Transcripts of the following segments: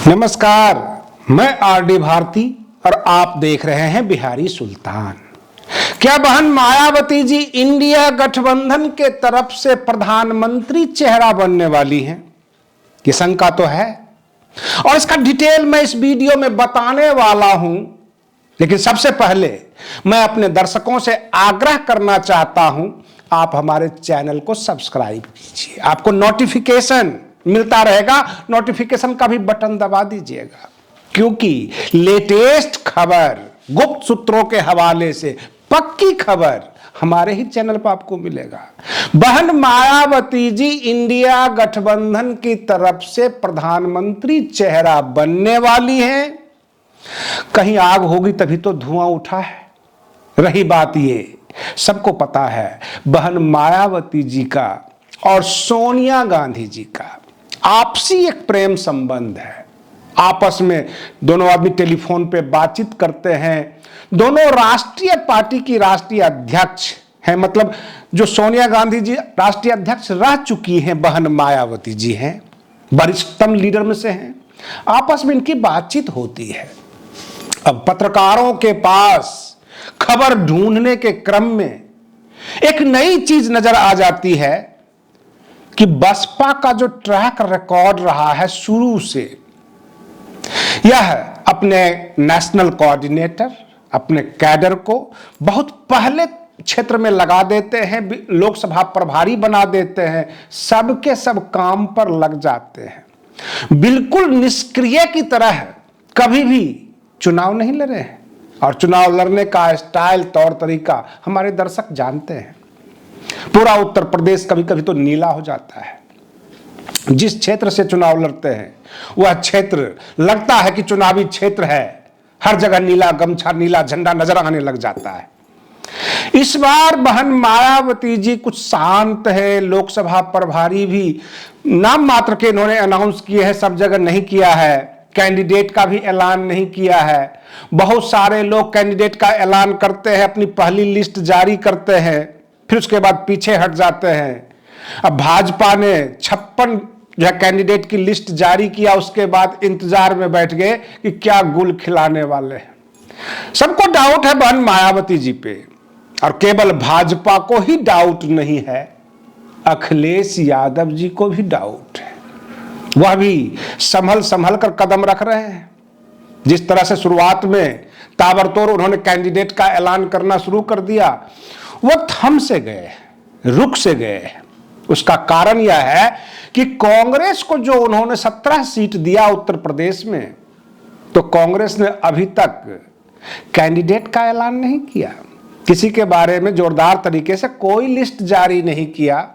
नमस्कार, मैं आरडी भारती और आप देख रहे हैं बिहारी सुल्तान। क्या बहन मायावती जी इंडिया गठबंधन के तरफ से प्रधानमंत्री चेहरा बनने वाली हैं? ये शंका तो है और इसका डिटेल मैं इस वीडियो में बताने वाला हूं। लेकिन सबसे पहले मैं अपने दर्शकों से आग्रह करना चाहता हूं, आप हमारे चैनल को सब्सक्राइब कीजिए। आपको नोटिफिकेशन मिलता रहेगा, नोटिफिकेशन का भी बटन दबा दीजिएगा, क्योंकि लेटेस्ट खबर गुप्त सूत्रों के हवाले से पक्की खबर हमारे ही चैनल पर आपको मिलेगा। बहन मायावती जी इंडिया गठबंधन की तरफ से प्रधानमंत्री चेहरा बनने वाली हैं। कहीं आग होगी तभी तो धुआं उठा है। रही बात ये, सबको पता है बहन मायावती जी का और सोनिया गांधी जी का आपसी एक प्रेम संबंध है। आपस में दोनों आदमी टेलीफोन पे बातचीत करते हैं। दोनों राष्ट्रीय पार्टी की राष्ट्रीय अध्यक्ष हैं, मतलब जो सोनिया गांधी जी राष्ट्रीय अध्यक्ष रह चुकी हैं, बहन मायावती जी हैं, वरिष्ठतम लीडर में से हैं। आपस में इनकी बातचीत होती है। अब पत्रकारों के पास खबर ढूंढने के क्रम में एक नई चीज नजर आ जाती है कि बसपा का जो ट्रैक रिकॉर्ड रहा है शुरू से, यह अपने नेशनल कोऑर्डिनेटर, अपने कैडर को बहुत पहले क्षेत्र में लगा देते हैं, लोकसभा प्रभारी बना देते हैं, सबके सब काम पर लग जाते हैं। बिल्कुल निष्क्रिय की तरह कभी भी चुनाव नहीं लड़े हैं और चुनाव लड़ने का स्टाइल, तौर तरीका हमारे दर्शक जानते हैं। पूरा उत्तर प्रदेश कभी कभी तो नीला हो जाता है। जिस क्षेत्र से चुनाव लड़ते हैं वह क्षेत्र लगता है कि चुनावी क्षेत्र है। हर जगह नीला गमछा, नीला झंडा नजर आने लग जाता है। इस बार बहन मायावती जी कुछ शांत है। लोकसभा प्रभारी भी नाम मात्र के इन्होंने अनाउंस किए हैं, सब जगह नहीं किया है। कैंडिडेट का भी ऐलान नहीं किया है। बहुत सारे लोग कैंडिडेट का ऐलान करते हैं, अपनी पहली लिस्ट जारी करते हैं, फिर उसके बाद पीछे हट जाते हैं। अब भाजपा ने 56 कैंडिडेट की लिस्ट जारी किया, उसके बाद इंतजार में बैठ गए कि क्या गुल खिलाने वाले हैं। सबको डाउट है बहन मायावती जी पे, और केवल भाजपा को ही डाउट नहीं है, अखिलेश यादव जी को भी डाउट है। वह भी संभल संभल कर कदम रख रहे हैं। जिस तरह से शुरुआत में ताबड़तोड़ उन्होंने कैंडिडेट का ऐलान करना शुरू कर दिया, वो थम से गए, रुक से गए। उसका कारण यह है कि कांग्रेस को जो उन्होंने 17 सीट दिया उत्तर प्रदेश में, तो कांग्रेस ने अभी तक कैंडिडेट का ऐलान नहीं किया, किसी के बारे में जोरदार तरीके से कोई लिस्ट जारी नहीं किया।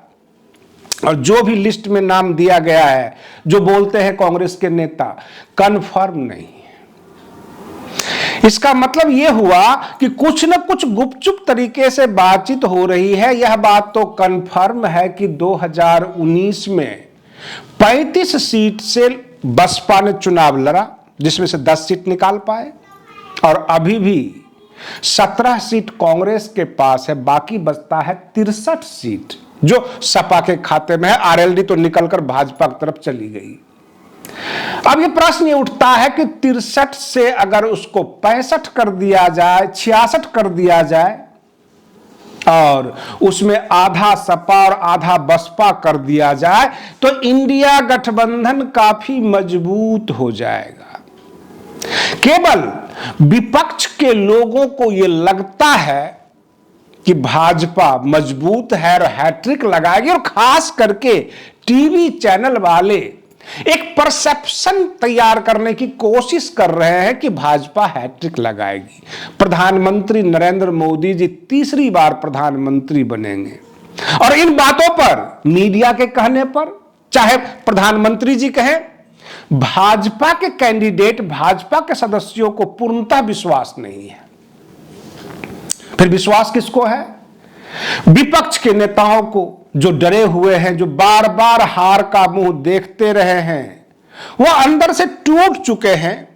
और जो भी लिस्ट में नाम दिया गया है, जो बोलते हैं कांग्रेस के नेता, कंफर्म नहीं। इसका मतलब यह हुआ कि कुछ न कुछ गुपचुप तरीके से बातचीत हो रही है। यह बात तो कंफर्म है कि 2019 में 35 सीट से बसपा ने चुनाव लड़ा, जिसमें से 10 सीट निकाल पाए, और अभी भी 17 सीट कांग्रेस के पास है। बाकी बचता है 63 सीट जो सपा के खाते में है। आरएलडी तो निकलकर भाजपा की तरफ चली गई। अब ये प्रश्न ये उठता है कि 63 से अगर उसको 65 कर दिया जाए, 66 कर दिया जाए, और उसमें आधा सपा और आधा बसपा कर दिया जाए, तो इंडिया गठबंधन काफी मजबूत हो जाएगा। केवल विपक्ष के लोगों को यह लगता है कि भाजपा मजबूत है और हैट्रिक लगाएगी, और खास करके टीवी चैनल वाले एक परसेप्शन तैयार करने की कोशिश कर रहे हैं कि भाजपा हैट्रिक लगाएगी। प्रधानमंत्री नरेंद्र मोदी जी तीसरी बार प्रधानमंत्री बनेंगे, और इन बातों पर मीडिया के कहने पर, चाहे प्रधानमंत्री जी कहें, भाजपा के कैंडिडेट, भाजपा के सदस्यों को पूर्णतः विश्वास नहीं है। फिर विश्वास किसको है? विपक्ष के नेताओं को, जो डरे हुए हैं, जो बार बार हार का मुंह देखते रहे हैं, वो अंदर से टूट चुके हैं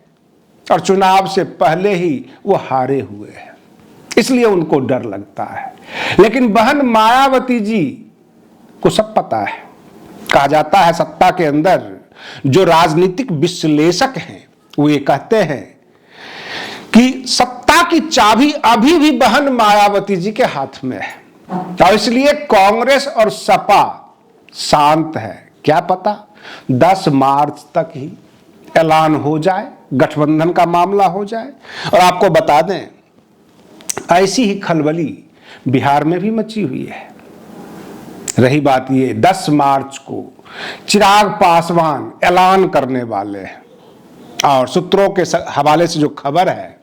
और चुनाव से पहले ही वो हारे हुए हैं, इसलिए उनको डर लगता है। लेकिन बहन मायावती जी को सब पता है। कहा जाता है सत्ता के अंदर जो राजनीतिक विश्लेषक हैं वो ये कहते हैं कि सत्ता की चाबी अभी भी बहन मायावती जी के हाथ में है और इसलिए कांग्रेस और सपा शांत है। क्या पता 10 मार्च तक ही ऐलान हो जाए, गठबंधन का मामला हो जाए। और आपको बता दें, ऐसी ही खलबली बिहार में भी मची हुई है। रही बात ये 10 मार्च को चिराग पासवान ऐलान करने वाले हैं और सूत्रों के हवाले से जो खबर है,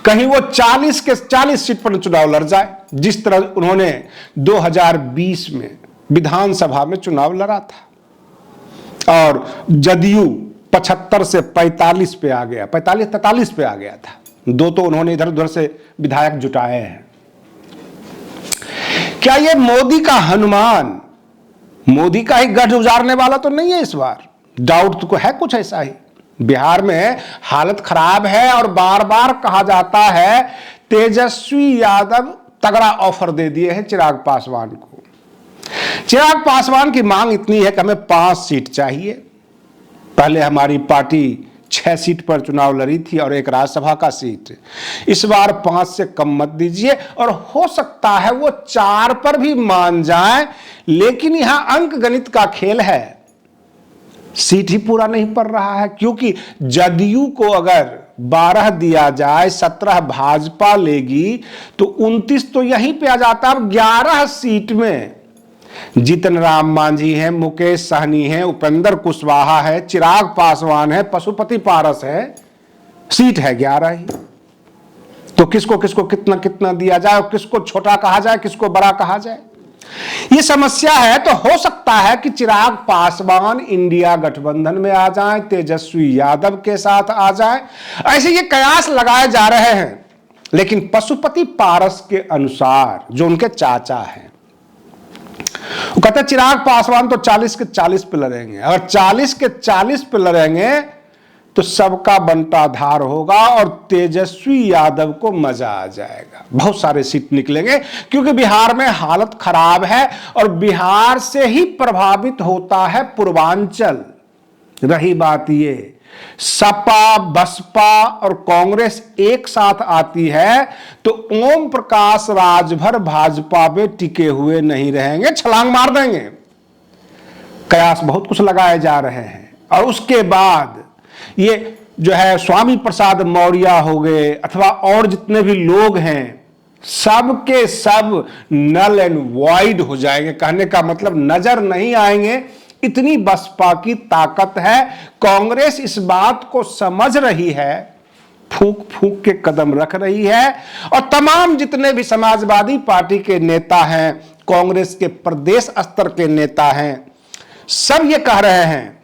कहीं वो 40 के 40 सीट पर चुनाव लड़ जाए, जिस तरह उन्होंने 2020 में विधानसभा में चुनाव लड़ा था और जदयू 75 से 45 पे आ गया, 45-43 पे आ गया था। 2 तो उन्होंने इधर उधर से विधायक जुटाए हैं। क्या ये मोदी का हनुमान, मोदी का ही गढ़ उजाड़ने वाला तो नहीं है इस बार? डाउट तो है कुछ ऐसा ही। बिहार में हालत खराब है और बार बार कहा जाता है तेजस्वी यादव तगड़ा ऑफर दे दिए हैं चिराग पासवान को। चिराग पासवान की मांग इतनी है कि हमें 5 सीट चाहिए। पहले हमारी पार्टी 6 सीट पर चुनाव लड़ी थी और 1 राज्यसभा का सीट। इस बार 5 से कम मत दीजिए और हो सकता है वो 4 पर भी मान जाए, लेकिन यहां अंक गणित का खेल है, सीट ही पूरा नहीं पड़ रहा है। क्योंकि जदयू को अगर 12 दिया जाए, 17 भाजपा लेगी तो 29 तो यहीं पे आ जाता। अब 11 सीट में जीतन राम मांझी है, मुकेश सहनी है, उपेंद्र कुशवाहा है, चिराग पासवान है, पशुपति पारस है, सीट है 11 ही। तो किसको किसको कितना कितना दिया जाए, किसको छोटा कहा जाए, किसको बड़ा कहा जाए, ये समस्या है। तो हो सकता है कि चिराग पासवान इंडिया गठबंधन में आ जाए, तेजस्वी यादव के साथ आ जाए, ऐसे ये कयास लगाए जा रहे हैं। लेकिन पशुपति पारस के अनुसार, जो उनके चाचा हैं, वो कहते हैं चिराग पासवान तो 40 के 40 पे लड़ेंगे। अगर 40 के 40 पे लड़ेंगे तो सबका बंटाधार होगा और तेजस्वी यादव को मजा आ जाएगा, बहुत सारे सीट निकलेंगे। क्योंकि बिहार में हालत खराब है और बिहार से ही प्रभावित होता है पूर्वांचल। रही बात ये, सपा, बसपा और कांग्रेस एक साथ आती है तो ओम प्रकाश राजभर भाजपा पे टिके हुए नहीं रहेंगे, छलांग मार देंगे। कयास बहुत कुछ लगाए जा रहे हैं। और उसके बाद ये जो है स्वामी प्रसाद मौर्य हो गए अथवा और जितने भी लोग हैं, सब के सब नल एंड वॉइड हो जाएंगे। कहने का मतलब नजर नहीं आएंगे, इतनी बसपा की ताकत है। कांग्रेस इस बात को समझ रही है, फूक फूक के कदम रख रही है और तमाम जितने भी समाजवादी पार्टी के नेता हैं, कांग्रेस के प्रदेश स्तर के नेता हैं, सब ये कह रहे हैं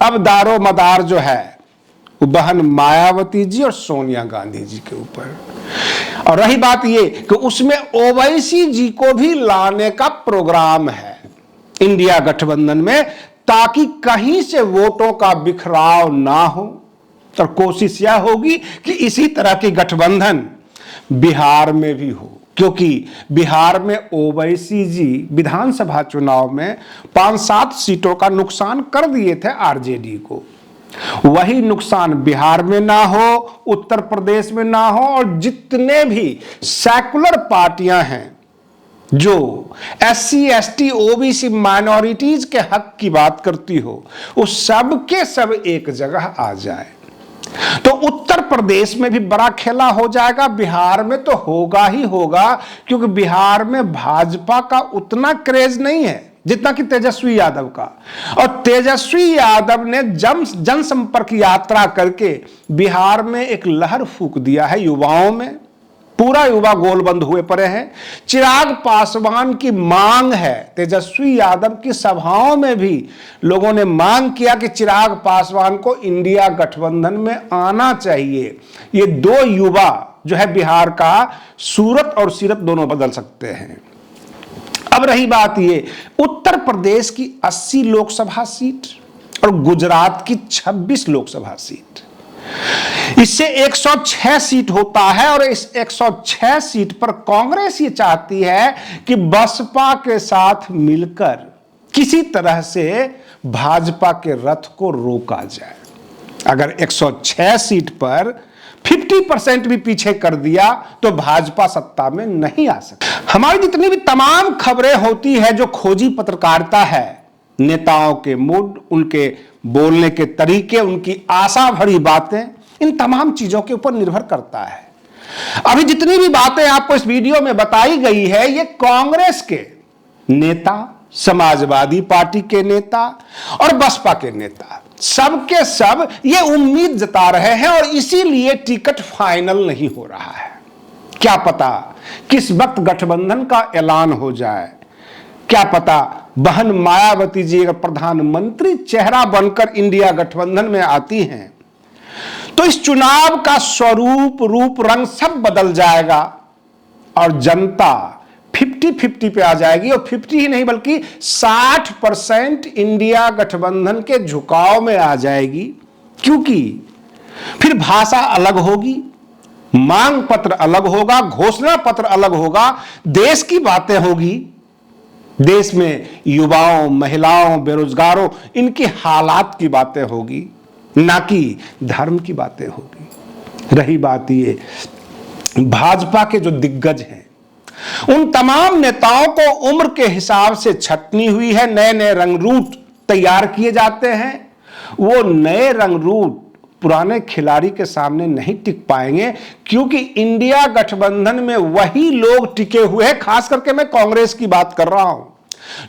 अब दारो मदार जो है वो बहन मायावती जी और सोनिया गांधी जी के ऊपर। और रही बात ये कि उसमें ओवैसी जी को भी लाने का प्रोग्राम है इंडिया गठबंधन में, ताकि कहीं से वोटों का बिखराव ना हो। और कोशिश यह होगी कि इसी तरह की गठबंधन बिहार में भी हो, क्योंकि बिहार में ओवैसी जी विधानसभा चुनाव में 5-7 सीटों का नुकसान कर दिए थे आरजेडी को। वही नुकसान बिहार में ना हो, उत्तर प्रदेश में ना हो, और जितने भी सेकुलर पार्टियां हैं जो SC, ST, OBC माइनॉरिटीज के हक की बात करती हो, वो सब के सब एक जगह आ जाए तो उत्तर प्रदेश में भी बड़ा खेला हो जाएगा। बिहार में तो होगा ही होगा, क्योंकि बिहार में भाजपा का उतना क्रेज नहीं है जितना कि तेजस्वी यादव का। और तेजस्वी यादव ने जनसंपर्क यात्रा करके बिहार में एक लहर फूंक दिया है युवाओं में। पूरा युवा गोलबंद हुए पड़े हैं। चिराग पासवान की मांग है, तेजस्वी यादव की सभाओं में भी लोगों ने मांग किया कि चिराग पासवान को इंडिया गठबंधन में आना चाहिए। ये 2 युवा जो है बिहार का सूरत और सीरत दोनों बदल सकते हैं। अब रही बात ये, उत्तर प्रदेश की 80 लोकसभा सीट और गुजरात की 26 लोकसभा सीट, इससे 106 सीट होता है। और इस 106 सीट पर कांग्रेस ये चाहती है कि बसपा के साथ मिलकर किसी तरह से भाजपा के रथ को रोका जाए। अगर 106 सीट पर 50% भी पीछे कर दिया तो भाजपा सत्ता में नहीं आ सकती। हमारी जितनी भी तमाम खबरें होती है जो खोजी पत्रकारिता है, नेताओं के मूड, उनके बोलने के तरीके, उनकी आशा भरी बातें, इन तमाम चीजों के ऊपर निर्भर करता है। अभी जितनी भी बातें आपको इस वीडियो में बताई गई है, ये कांग्रेस के नेता, समाजवादी पार्टी के नेता और बसपा के नेता सबके सब ये उम्मीद जता रहे हैं और इसीलिए टिकट फाइनल नहीं हो रहा है। क्या पता किस वक्त गठबंधन का ऐलान हो जाए, क्या पता बहन मायावती जी अगर प्रधानमंत्री चेहरा बनकर इंडिया गठबंधन में आती हैं तो इस चुनाव का स्वरूप, रूप, रंग सब बदल जाएगा और जनता 50-50 पे आ जाएगी। और 50 ही नहीं बल्कि 60% इंडिया गठबंधन के झुकाव में आ जाएगी, क्योंकि फिर भाषा अलग होगी, मांग पत्र अलग होगा, घोषणा पत्र अलग होगा, देश की बातें होगी, देश में युवाओं, महिलाओं, बेरोजगारों, इनके हालात की बातें होगी, ना कि धर्म की बातें होगी। रही बात ये भाजपा के जो दिग्गज हैं, उन तमाम नेताओं को उम्र के हिसाब से छटनी हुई है, नए नए रंग रूट तैयार किए जाते हैं। वो नए रंग रूट पुराने खिलाड़ी के सामने नहीं टिक पाएंगे, क्योंकि इंडिया गठबंधन में वही लोग टिके हुए हैं। खास करके मैं कांग्रेस की बात कर रहा हूं,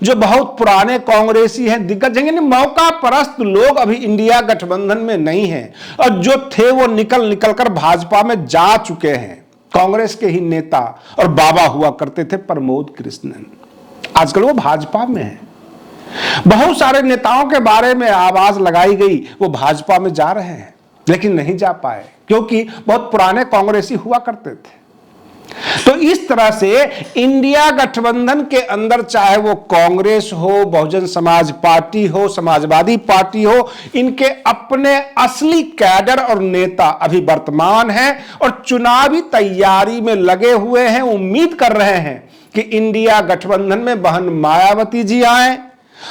जो बहुत पुराने कांग्रेसी हैं, दिग्गज हैं, मौका परस्त लोग अभी इंडिया गठबंधन में नहीं हैं, और जो थे वो निकल कर भाजपा में जा चुके हैं। कांग्रेस के ही नेता और बाबा हुआ करते थे प्रमोद कृष्णन, आजकल वो भाजपा में है। बहुत सारे नेताओं के बारे में आवाज लगाई गई, वो भाजपा में जा रहे हैं, लेकिन नहीं जा पाए क्योंकि बहुत पुराने कांग्रेसी हुआ करते थे। तो इस तरह से इंडिया गठबंधन के अंदर, चाहे वो कांग्रेस हो, बहुजन समाज पार्टी हो, समाजवादी पार्टी हो, इनके अपने असली कैडर और नेता अभी वर्तमान हैं और चुनावी तैयारी में लगे हुए हैं। उम्मीद कर रहे हैं कि इंडिया गठबंधन में बहन मायावती जी आए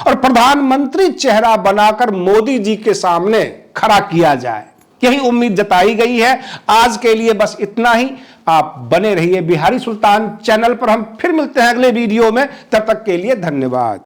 और प्रधानमंत्री चेहरा बनाकर मोदी जी के सामने खड़ा किया जाए, यही उम्मीद जताई गई है। आज के लिए बस इतना ही। आप बने रहिए बिहारी सुल्तान चैनल पर। हम फिर मिलते हैं अगले वीडियो में, तब तक के लिए धन्यवाद।